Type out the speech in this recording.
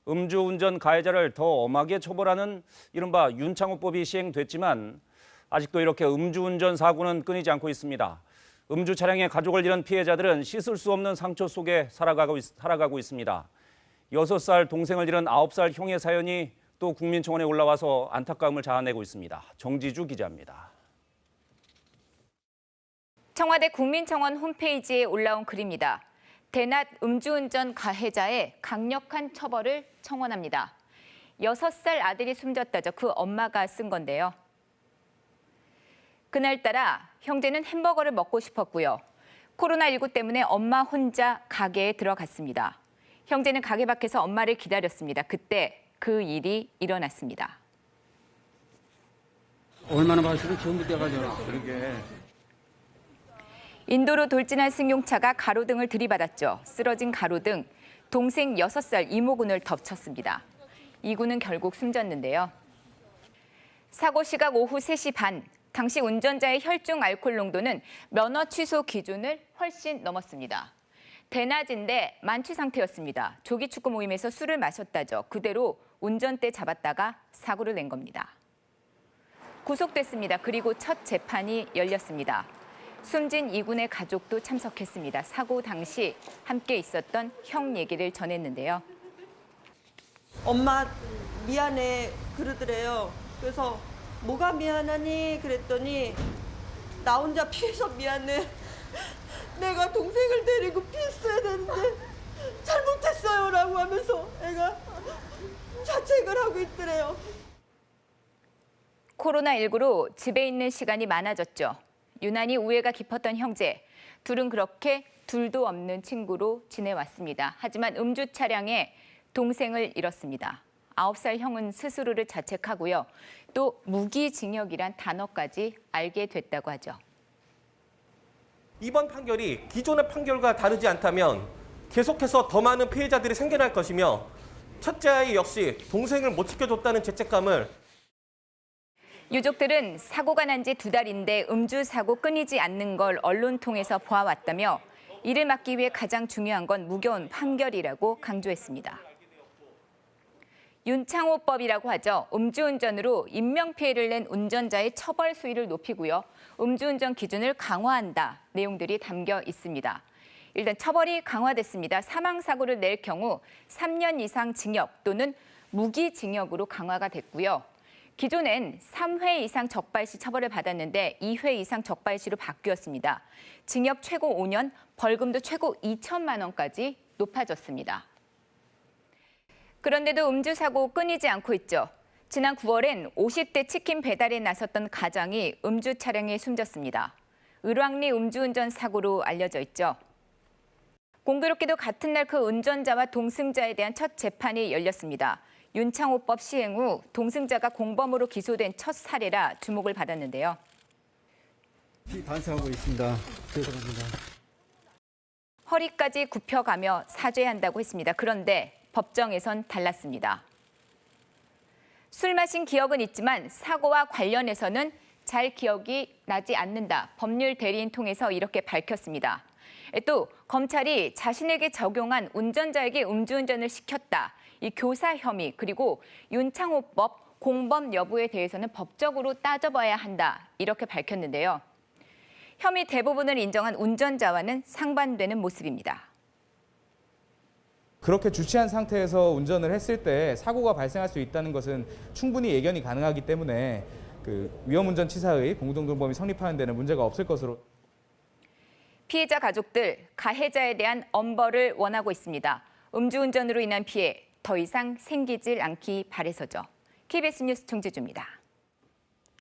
음주운전 가해자를 더 엄하게 처벌하는 이른바 윤창호법이 시행됐지만 아직도 이렇게 음주운전 사고는 끊이지 않고 있습니다. 음주 차량에 가족을 잃은 피해자들은 씻을 수 없는 상처 속에 살아가고 있습니다. 6살 동생을 잃은 9살 형의 사연이 또 국민청원에 올라와서 안타까움을 자아내고 있습니다. 정지주 기자입니다. 청와대 국민청원 홈페이지에 올라온 글입니다. 대낮 음주운전 가해자의 강력한 처벌을 청원합니다. 6살 아들이 숨졌다죠. 그 엄마가 쓴 건데요. 그날따라 형제는 햄버거를 먹고 싶었고요. 코로나19 때문에 엄마 혼자 가게에 들어갔습니다. 형제는 가게 밖에서 엄마를 기다렸습니다. 그때 그 일이 일어났습니다. 얼마나 마시고 전부 돼가잖아. 그러게. 인도로 돌진한 승용차가 가로등을 들이받았죠. 쓰러진 가로등, 동생 6살 이모군을 덮쳤습니다. 이군은 결국 숨졌는데요. 사고 시각 오후 3시 반, 당시 운전자의 혈중 알코올 농도는 면허 취소 기준을 훨씬 넘었습니다. 대낮인데 만취 상태였습니다. 조기 축구 모임에서 술을 마셨다죠. 그대로 운전대 잡았다가 사고를 낸 겁니다. 구속됐습니다. 그리고 첫 재판이 열렸습니다. 숨진 이군의 가족도 참석했습니다. 사고 당시 함께 있었던 형 얘기를 전했는데요. 엄마 미안해 그러더래요. 그래서 뭐가 미안하니 그랬더니 나 혼자 피해서 미안해. 내가 동생을 데리고 피했어야 되는데 잘못했어요 라고 하면서 애가 자책을 하고 있더래요. 코로나19로 집에 있는 시간이 많아졌죠. 유난히 우애가 깊었던 형제. 둘은 그렇게 둘도 없는 친구로 지내왔습니다. 하지만 음주 차량에 동생을 잃었습니다. 9살 형은 스스로를 자책하고요. 또 무기징역이란 단어까지 알게 됐다고 하죠. 이번 판결이 기존의 판결과 다르지 않다면 계속해서 더 많은 피해자들이 생겨날 것이며 첫째 아이 역시 동생을 못 지켜줬다는 죄책감을 유족들은 사고가 난 지 2달인데 음주 사고 끊이지 않는 걸 언론 통해서 보아왔다며 이를 막기 위해 가장 중요한 건 무거운 판결이라고 강조했습니다. 윤창호법이라고 하죠. 음주운전으로 인명피해를 낸 운전자의 처벌 수위를 높이고요. 음주운전 기준을 강화한다. 내용들이 담겨 있습니다. 일단 처벌이 강화됐습니다. 사망사고를 낼 경우 3년 이상 징역 또는 무기징역으로 강화가 됐고요. 기존엔 3회 이상 적발 시 처벌을 받았는데 2회 이상 적발 시로 바뀌었습니다. 징역 최고 5년, 벌금도 최고 2천만 원까지 높아졌습니다. 그런데도 음주 사고 끊이지 않고 있죠. 지난 9월엔 50대 치킨 배달에 나섰던 가장이 음주 차량에 숨졌습니다. 을왕리 음주운전 사고로 알려져 있죠. 공교롭게도 같은 날 그 운전자와 동승자에 대한 첫 재판이 열렸습니다. 윤창호법 시행 후 동승자가 공범으로 기소된 첫 사례라 주목을 받았는데요. 반성하고 있습니다. 죄송합니다. 허리까지 굽혀가며 사죄한다고 했습니다. 그런데 법정에선 달랐습니다. 술 마신 기억은 있지만 사고와 관련해서는 잘 기억이 나지 않는다. 법률 대리인 통해서 이렇게 밝혔습니다. 또 검찰이 자신에게 적용한 운전자에게 음주운전을 시켰다. 이 교사 혐의 그리고 윤창호법 공범 여부에 대해서는 법적으로 따져봐야 한다. 이렇게 밝혔는데요. 혐의 대부분을 인정한 운전자와는 상반되는 모습입니다. 그렇게 주취한 상태에서 운전을 했을 때 사고가 발생할 수 있다는 것은 충분히 예견이 가능하기 때문에 위험운전 치사의 공동정범이 성립하는 데는 문제가 없을 것으로. 피해자 가족들, 가해자에 대한 엄벌을 원하고 있습니다. 음주운전으로 인한 피해 더 이상 생기질 않기 바래서죠. KBS 뉴스 정재주입니다.